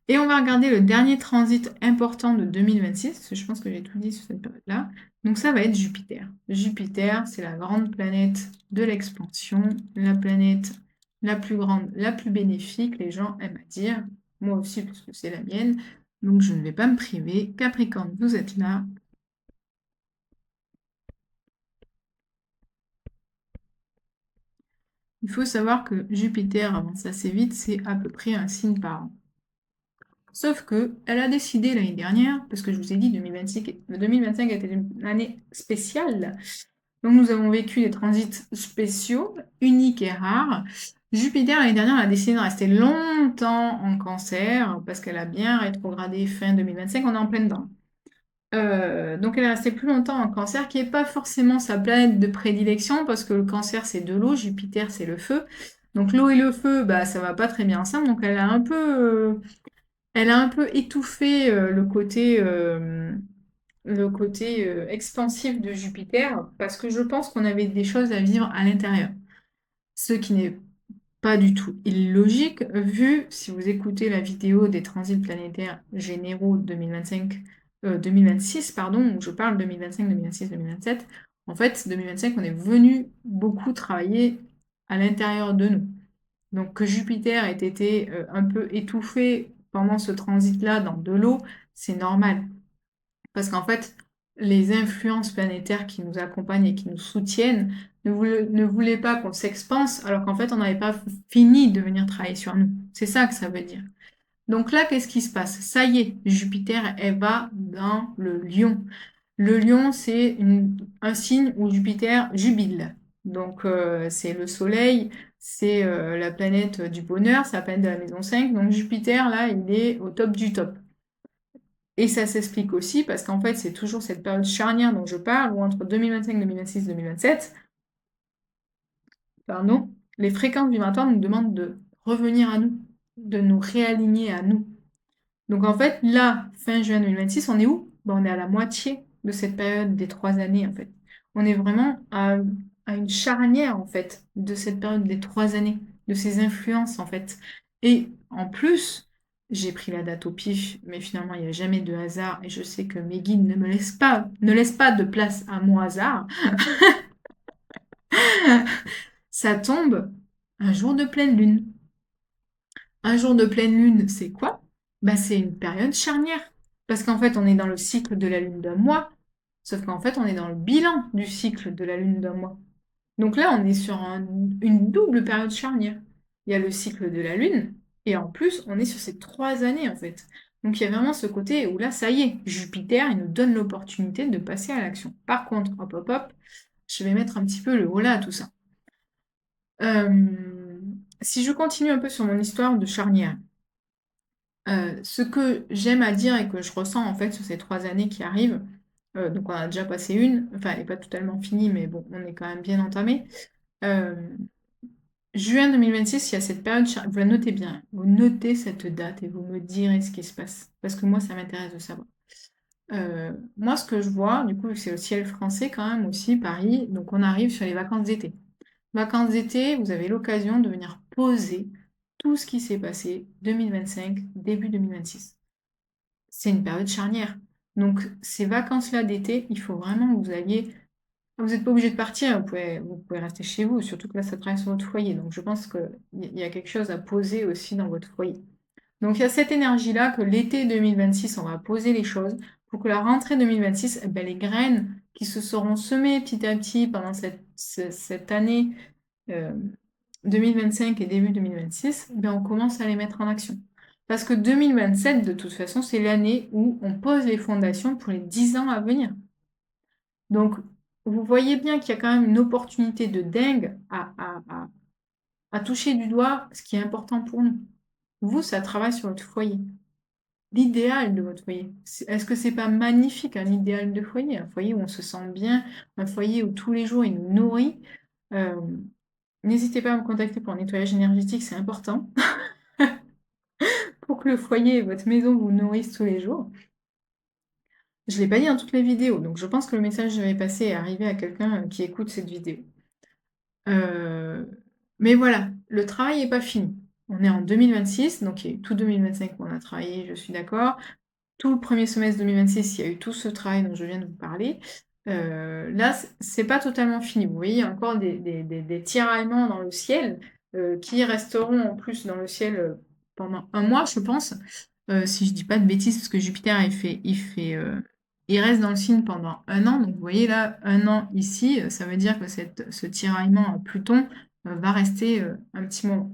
Et on va regarder le dernier transit important de 2026, parce que je pense que j'ai tout dit sur cette période-là. Donc ça va être Jupiter. Jupiter, c'est la grande planète de l'expansion, la planète la plus grande, la plus bénéfique, les gens aiment à dire, moi aussi parce que c'est la mienne, donc je ne vais pas me priver. Capricorne, vous êtes là. Il faut savoir que Jupiter avance assez vite, c'est à peu près un signe par an. Sauf que elle a décidé l'année dernière, parce que je vous ai dit 2025 était une année spéciale, donc nous avons vécu des transits spéciaux, uniques et rares. Jupiter l'année dernière a décidé de rester longtemps en Cancer, parce qu'elle a bien rétrogradé fin 2025, on est en pleine dedans. Donc elle est restée plus longtemps en Cancer, qui n'est pas forcément sa planète de prédilection, parce que le Cancer c'est de l'eau, Jupiter c'est le feu. Donc l'eau et le feu, bah, ça va pas très bien ensemble, donc elle a un peu étouffé le côté expansif de Jupiter, parce que je pense qu'on avait des choses à vivre à l'intérieur. Ce qui n'est pas du tout illogique, vu, si vous écoutez la vidéo des transits planétaires généraux 2026, pardon, où je parle 2025, 2026, 2027, en fait, 2025, on est venu beaucoup travailler à l'intérieur de nous. Donc que Jupiter ait été un peu étouffé pendant ce transit-là dans de l'eau, c'est normal. Parce qu'en fait, les influences planétaires qui nous accompagnent et qui nous soutiennent ne voulaient pas qu'on s'expanse, alors qu'en fait, on n'avait pas fini de venir travailler sur nous. C'est ça que ça veut dire. Donc là, qu'est-ce qui se passe? Ça y est, Jupiter, elle va dans le lion. Le lion, c'est un signe où Jupiter jubile. Donc c'est le soleil, c'est la planète du bonheur, c'est la planète de la maison 5. Donc Jupiter, là, il est au top du top. Et ça s'explique aussi parce qu'en fait, c'est toujours cette période charnière dont je parle, où entre 2025, 2026, 2027, pardon, les fréquences vibratoires nous demandent de revenir à nous, de nous réaligner à nous. Donc en fait, là, fin juin 2026, on est où? Ben, on est à la moitié de cette période des 3 années, en fait. On est vraiment à une charnière, en fait, de cette période des 3 années, de ces influences, en fait. Et en plus, j'ai pris la date au pif, mais finalement, il n'y a jamais de hasard, et je sais que mes guides ne laissent pas de place à mon hasard. Ça tombe un jour de pleine lune. Un jour de pleine lune, c'est quoi? Bah, c'est une période charnière. Parce qu'en fait, on est dans le cycle de la lune d'un mois, sauf qu'en fait, on est dans le bilan du cycle de la lune d'un mois. Donc là, on est sur une double période charnière. Il y a le cycle de la lune, et en plus, on est sur ces 3 années, en fait. Donc il y a vraiment ce côté où là, ça y est, Jupiter, il nous donne l'opportunité de passer à l'action. Par contre, hop, hop, hop, je vais mettre un petit peu le holà à tout ça. Si je continue un peu sur mon histoire de charnière, ce que j'aime à dire et que je ressens en fait sur ces 3 années qui arrivent, donc on a déjà passé une, enfin elle n'est pas totalement finie, mais bon, on est quand même bien entamé. Euh, Juin 2026, il y a cette période, vous la notez bien, vous notez cette date et vous me direz ce qui se passe, parce que moi ça m'intéresse de savoir. Moi ce que je vois, du coup c'est le ciel français quand même aussi, Paris, donc on arrive sur les vacances d'été. Vacances d'été, vous avez l'occasion de venir poser tout ce qui s'est passé 2025, début 2026. C'est une période charnière. Donc, ces vacances-là d'été, il faut vraiment que vous alliez. Vous n'êtes pas obligé de partir, vous pouvez rester chez vous, surtout que là, ça travaille sur votre foyer. Donc, je pense qu'il y a quelque chose à poser aussi dans votre foyer. Donc, il y a cette énergie-là que l'été 2026, on va poser les choses pour que la rentrée 2026, eh ben, les graines qui se seront semées petit à petit pendant cette année 2025 et début 2026, ben on commence à les mettre en action. Parce que 2027, de toute façon, c'est l'année où on pose les fondations pour les 10 ans à venir. Donc, vous voyez bien qu'il y a quand même une opportunité de dingue à toucher du doigt ce qui est important pour nous. Vous, ça travaille sur votre foyer. L'idéal de votre foyer. Est-ce que c'est pas magnifique un idéal de foyer? Un foyer où on se sent bien, un foyer où tous les jours il nous nourrit. N'hésitez pas à me contacter pour un nettoyage énergétique, c'est important pour que le foyer et votre maison vous nourrissent tous les jours. Je ne l'ai pas dit dans toutes les vidéos, donc je pense que le message que je vais passer est arrivé à quelqu'un, qui écoute cette vidéo. Heu, mais voilà, le travail n'est pas fini. On est en 2026, donc il y a eu tout 2025 où on a travaillé, je suis d'accord. Tout le premier semestre 2026, il y a eu tout ce travail dont je viens de vous parler. Là, c'est pas totalement fini. Vous voyez, il y a encore des tiraillements dans le ciel, qui resteront en plus dans le ciel, pendant un mois, je pense, si je dis pas de bêtises, parce que Jupiter, il reste dans le signe pendant un an. Donc vous voyez là, un an ici, ça veut dire que ce tiraillement, Pluton, va rester, un petit moment.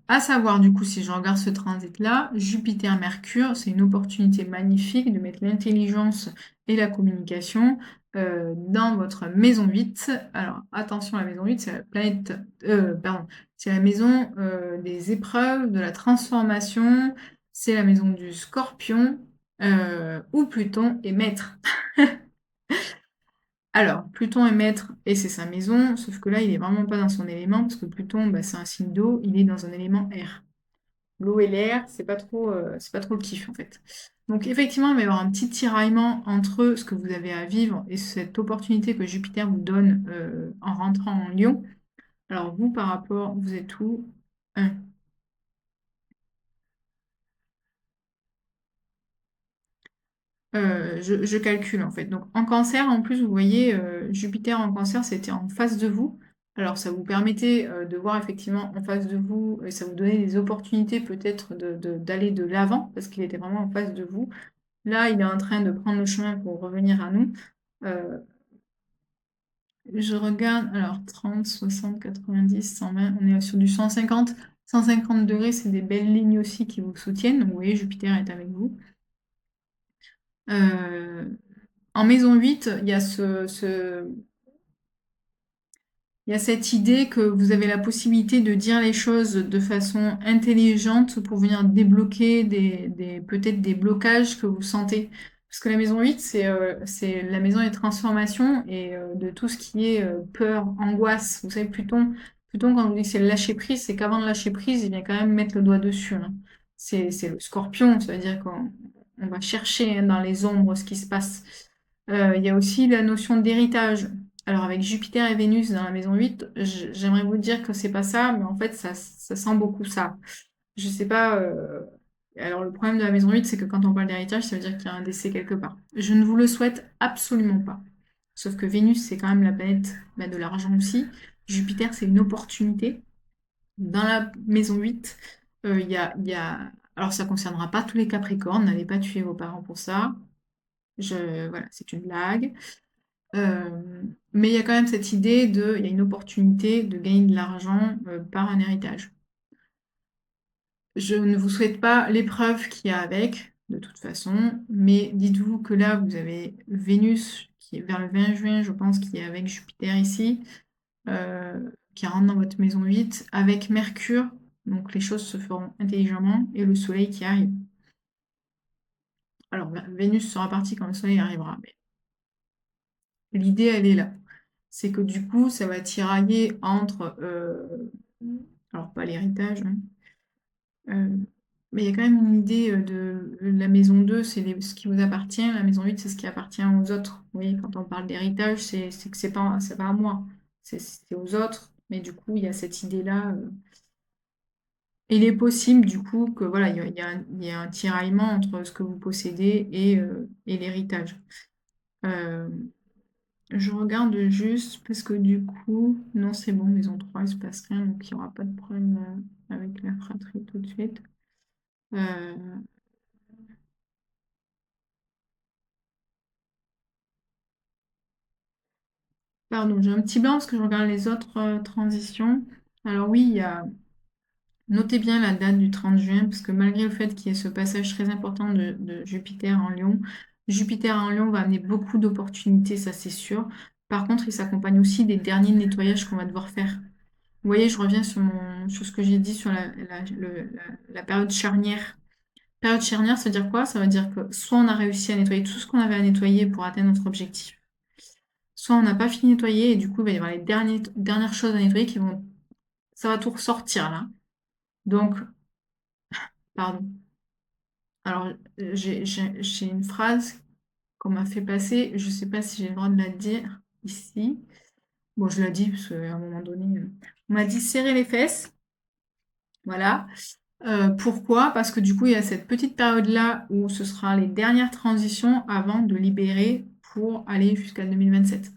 À savoir du coup, si je regarde ce transit-là, Jupiter-Mercure, c'est une opportunité magnifique de mettre l'intelligence et la communication, dans votre maison 8. Alors attention, la maison 8, c'est la planète, pardon, c'est la maison, des épreuves, de la transformation, c'est la maison du Scorpion, où Pluton est maître. Alors, Pluton est maître et c'est sa maison, sauf que là, il est vraiment pas dans son élément, parce que Pluton, bah, c'est un signe d'eau, il est dans un élément air. L'eau et l'air, c'est pas trop le kiff en fait. Donc effectivement, il va y avoir un petit tiraillement entre ce que vous avez à vivre et cette opportunité que Jupiter vous donne, en rentrant en Lion. Alors vous, par rapport, vous êtes où? Je calcule en fait. Donc en Cancer, en plus, vous voyez, Jupiter en Cancer, c'était en face de vous. Alors ça vous permettait, de voir effectivement en face de vous et ça vous donnait des opportunités peut-être d'aller de l'avant parce qu'il était vraiment en face de vous. Là, il est en train de prendre le chemin pour revenir à nous. Heu, je regarde, alors 30, 60, 90, 120, on est sur du 150. 150°, c'est des belles lignes aussi qui vous soutiennent. Donc vous voyez, Jupiter est avec vous. Heu En maison 8, il y a cette idée que vous avez la possibilité de dire les choses de façon intelligente pour venir débloquer peut-être des blocages que vous sentez. Parce que la maison 8, c'est la maison des transformations et de tout ce qui est peur, angoisse. Vous savez, Pluton, quand on dit que c'est le lâcher prise, c'est qu'avant de lâcher prise, il vient quand même mettre le doigt dessus, hein. C'est le scorpion, ça veut dire qu'on va chercher, hein, dans les ombres ce qui se passe. Il y a aussi la notion d'héritage. Alors avec Jupiter et Vénus dans la maison 8, j'aimerais vous dire que c'est pas ça, mais en fait ça sent beaucoup ça. Je sais pas, alors le problème de la maison 8, c'est que quand on parle d'héritage, ça veut dire qu'il y a un décès quelque part. Je ne vous le souhaite absolument pas. Sauf que Vénus, c'est quand même la planète, bah, de l'argent aussi. Jupiter, c'est une opportunité. Dans la maison 8, alors ça concernera pas tous les Capricornes, n'allez pas tuer vos parents pour ça. Voilà, c'est une blague. Mais il y a quand même cette idée il y a une opportunité de gagner de l'argent, par un héritage. Je ne vous souhaite pas l'épreuve qu'il y a avec, de toute façon, mais dites-vous que là, vous avez Vénus qui est vers le 20 juin, je pense, qui est avec Jupiter ici, qui rentre dans votre maison 8, avec Mercure, donc les choses se feront intelligemment, et le Soleil qui arrive. Alors, Vénus sera partie quand le Soleil arrivera, mais l'idée, elle est là. C'est que du coup, ça va tirailler entre, alors pas l'héritage, hein, mais il y a quand même une idée, de la maison 2, ce qui vous appartient, la maison 8, c'est ce qui appartient aux autres. Vous voyez, quand on parle d'héritage, c'est que c'est pas à moi, c'est aux autres, mais du coup, il y a cette idée-là, il est possible du coup que voilà, il y a un tiraillement entre ce que vous possédez et l'héritage. Hem Je regarde juste parce que du coup, non, c'est bon, maison 3 il se passe rien, donc il y aura pas de problème, avec la fratrie tout de suite. Heu, Pardon, j'ai un petit blanc parce que je regarde les autres, transitions. Alors oui, il y a notez bien la date du 30 juin parce que malgré le fait qu'il y ait ce passage très important de Jupiter en Lion va amener beaucoup d'opportunités, ça c'est sûr. Par contre, il s'accompagne aussi des derniers nettoyages qu'on va devoir faire. Vous voyez, je reviens sur ce que j'ai dit sur la période charnière. Période charnière, ça veut dire quoi? Ça veut dire que soit on a réussi à nettoyer tout ce qu'on avait à nettoyer pour atteindre notre objectif, soit on n'a pas fini de nettoyer et du coup, il va y avoir les dernières choses à nettoyer qui vont ça va tout ressortir là. Donc pardon. Alors, j'ai une phrase qu'on m'a fait passer, je sais pas si j'ai le droit de la dire ici. Bon, je la dis parce qu'à un moment donné, on m'a dit: «Serrer les fesses», voilà. Pourquoi? Parce que du coup, il y a cette petite période-là où ce sera les dernières transitions avant de libérer pour aller jusqu'à 2027.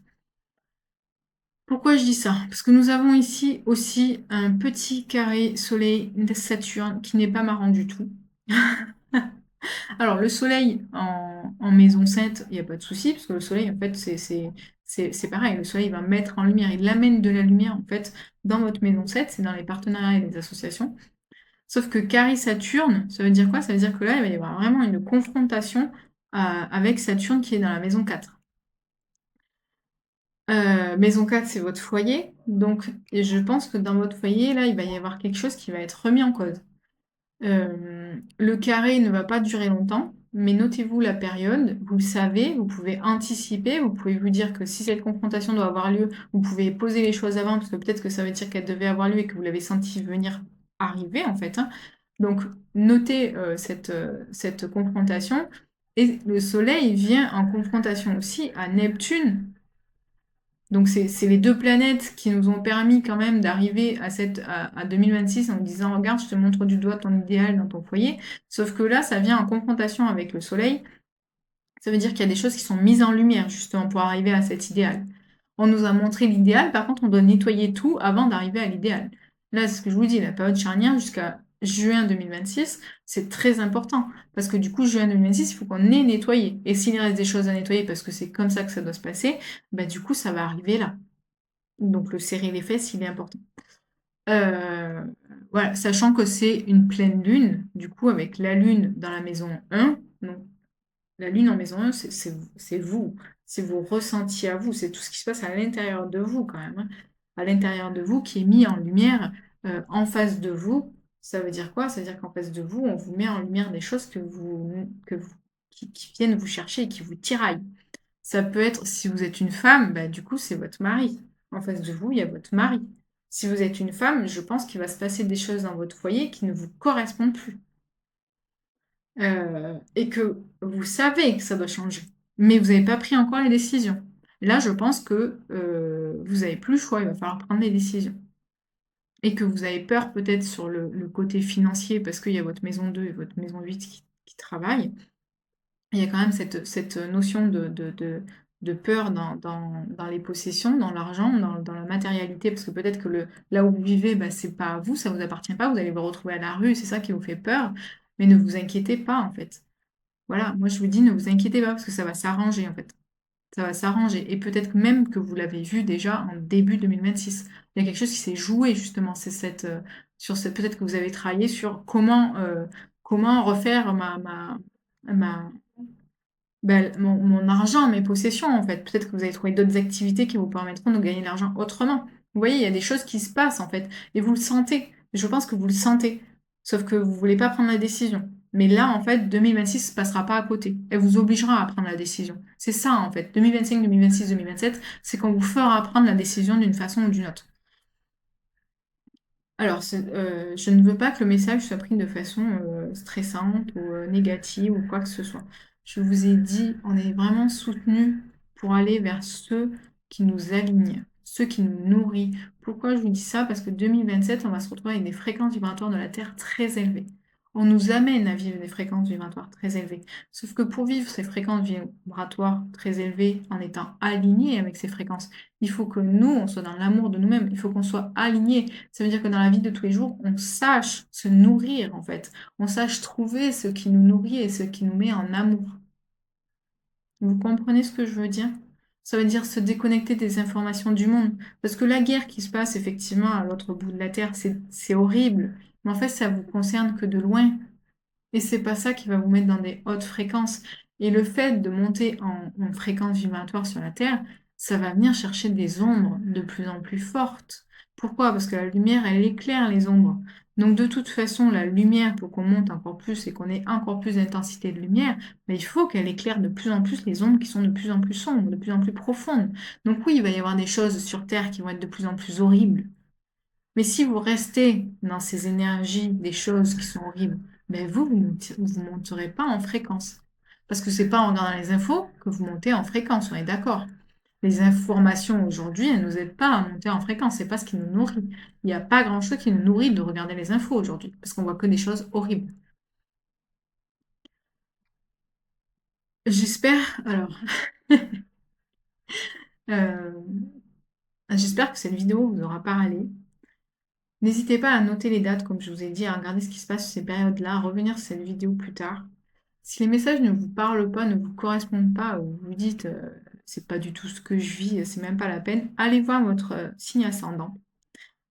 Pourquoi je dis ça? Parce que nous avons ici aussi un petit carré soleil de Saturne qui n'est pas marrant du tout. Alors le soleil en maison 7, il y a pas de souci parce que le soleil en fait c'est pareil, le soleil va mettre en lumière, il amène de la lumière en fait dans votre maison 7, c'est dans les partenariats et les associations. Sauf que Carré-Saturne, ça veut dire quoi? Ça veut dire que là, il va y avoir vraiment une confrontation, avec Saturne qui est dans la maison 4. Maison 4, c'est votre foyer, donc et je pense que dans votre foyer, là, il va y avoir quelque chose qui va être remis en cause. Le carré ne va pas durer longtemps, mais notez-vous la période, vous le savez, vous pouvez anticiper, vous pouvez vous dire que si cette confrontation doit avoir lieu, vous pouvez poser les choses avant, parce que peut-être que ça veut dire qu'elle devait avoir lieu et que vous l'avez senti venir arriver, en fait, hein. Donc notez, cette confrontation et le soleil vient en confrontation aussi à Neptune, donc c'est les 2 planètes qui nous ont permis quand même d'arriver à 2026 en nous disant: «Regarde, je te montre du doigt ton idéal dans ton foyer». Sauf que là, ça vient en confrontation avec le soleil. Ça veut dire qu'il y a des choses qui sont mises en lumière justement pour arriver à cet idéal. On nous a montré l'idéal, par contre, on doit nettoyer tout avant d'arriver à l'idéal. Là, c'est ce que je vous dis, la période charnière jusqu'à juin 2026, c'est très important. Parce que du coup, juin 2026, il faut qu'on ait nettoyé. Et s'il reste des choses à nettoyer, parce que c'est comme ça que ça doit se passer, bah, du coup, ça va arriver là. Donc le serrer les fesses, il est important. Heu, voilà, sachant que c'est une pleine lune, du coup, avec la lune dans la maison 1, donc la lune en maison 1, c'est vous, c'est vos ressentis à vous, c'est tout ce qui se passe à l'intérieur de vous quand même, hein. À l'intérieur de vous qui est mis en lumière, en face de vous. Ça veut dire quoi? Ça veut dire qu'en face de vous, on vous met en lumière des choses que vous qui viennent vous chercher et qui vous tiraillent. Ça peut être si vous êtes une femme, bah, du coup, c'est votre mari. En face de vous, il y a votre mari. Si vous êtes une femme, je pense qu'il va se passer des choses dans votre foyer qui ne vous correspondent plus. Et que vous savez que ça doit changer, mais vous n'avez pas pris encore les décisions. Là, je pense que, vous n'avez plus le choix, il va falloir prendre les décisions et que vous avez peur peut-être sur le côté financier parce qu'il y a votre maison 2 et votre maison 8 qui travaillent. Il y a quand même cette notion de peur dans les possessions, dans l'argent, dans la matérialité, parce que peut-être que là où vous vivez, bah, c'est pas à vous, ça vous appartient pas, vous allez vous retrouver à la rue, c'est ça qui vous fait peur, mais ne vous inquiétez pas, en fait. Voilà, moi je vous dis ne vous inquiétez pas parce que ça va s'arranger, en fait. Ça va s'arranger et peut-être même que vous l'avez vu déjà en début 2026. Il y a quelque chose qui s'est joué justement, c'est sur cette peut-être que vous avez travaillé sur comment refaire ma mon argent, mes possessions, en fait. Peut-être que vous allez trouver d'autres activités qui vous permettront de gagner de l'argent autrement. Vous voyez, il y a des choses qui se passent, en fait, et vous le sentez. Je pense que vous le sentez, sauf que vous voulez pas prendre la décision. Mais là, en fait, 2026 ne passera pas à côté. Elle vous obligera à prendre la décision. C'est ça, en fait. 2025, 2026, 2027, c'est qu'on vous fera prendre la décision d'une façon ou d'une autre. Alors, je ne veux pas que le message soit pris de façon, stressante ou, négative ou quoi que ce soit. Je vous ai dit, on est vraiment soutenus pour aller vers ceux qui nous alignent, ceux qui nous nourrissent. Pourquoi je vous dis ça? Parce que 2027, on va se retrouver avec des fréquences vibratoires de la Terre très élevées. On nous amène à vivre des fréquences vibratoires très élevées. Sauf que pour vivre ces fréquences vibratoires très élevées en étant alignés avec ces fréquences, il faut que nous, on soit dans l'amour de nous-mêmes, il faut qu'on soit alignés. Ça veut dire que dans la vie de tous les jours, on sache se nourrir en fait. On sache trouver ce qui nous nourrit et ce qui nous met en amour. Vous comprenez ce que je veux dire? Ça veut dire se déconnecter des informations du monde. Parce que la guerre qui se passe effectivement à l'autre bout de la Terre, c'est horrible. Mais en fait, ça vous concerne que de loin. Et c'est pas ça qui va vous mettre dans des hautes fréquences. Et le fait de monter en fréquence vibratoire sur la Terre, ça va venir chercher des ombres de plus en plus fortes. Pourquoi? Parce que la lumière, elle éclaire les ombres. Donc de toute façon, la lumière, pour qu'on monte encore plus et qu'on ait encore plus d'intensité de lumière, mais il faut qu'elle éclaire de plus en plus les ombres qui sont de plus en plus sombres, de plus en plus profondes. Donc oui, il va y avoir des choses sur Terre qui vont être de plus en plus horribles. Mais si vous restez dans ces énergies des choses qui sont horribles, ben vous monterez pas en fréquence. Parce que c'est pas en regardant les infos que vous montez en fréquence, on est d'accord. Les informations aujourd'hui, elles nous aident pas à monter en fréquence, c'est pas ce qui nous nourrit. Il n'y a pas grand-chose qui nous nourrit de regarder les infos aujourd'hui, parce qu'on voit que des choses horribles. J'espère, alors, euh, j'espère que cette vidéo vous aura parlé. N'hésitez pas à noter les dates, comme je vous ai dit, à regarder ce qui se passe sur ces périodes-là, à revenir sur cette vidéo plus tard. Si les messages ne vous parlent pas, ne vous correspondent pas, ou vous dites c'est pas du tout ce que je vis, c'est même pas la peine, allez voir votre signe ascendant.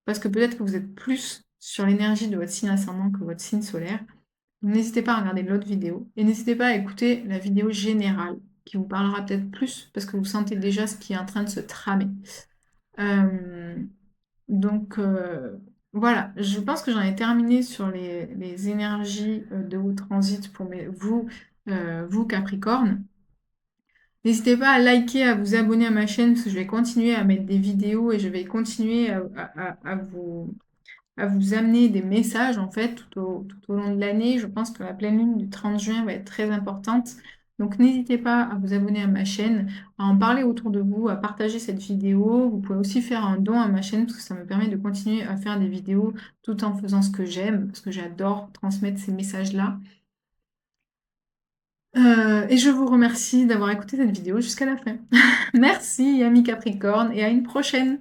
Parce que peut-être que vous êtes plus sur l'énergie de votre signe ascendant que votre signe solaire. Donc n'hésitez pas à regarder l'autre vidéo. Et n'hésitez pas à écouter la vidéo générale, qui vous parlera peut-être plus, parce que vous sentez déjà ce qui est en train de se tramer. Euh, donc voilà, je pense que j'en ai terminé sur les énergies de vos transits pour vous Capricorne. N'hésitez pas à liker, à vous abonner à ma chaîne parce que je vais continuer à mettre des vidéos et je vais continuer à vous amener des messages en fait tout au long de l'année. Je pense que la pleine lune du 30 juin va être très importante. Donc n'hésitez pas à vous abonner à ma chaîne, à en parler autour de vous, à partager cette vidéo. Vous pouvez aussi faire un don à ma chaîne parce que ça me permet de continuer à faire des vidéos tout en faisant ce que j'aime, parce que j'adore transmettre ces messages-là. Et je vous remercie d'avoir écouté cette vidéo jusqu'à la fin. Merci, amis Capricorne, et à une prochaine.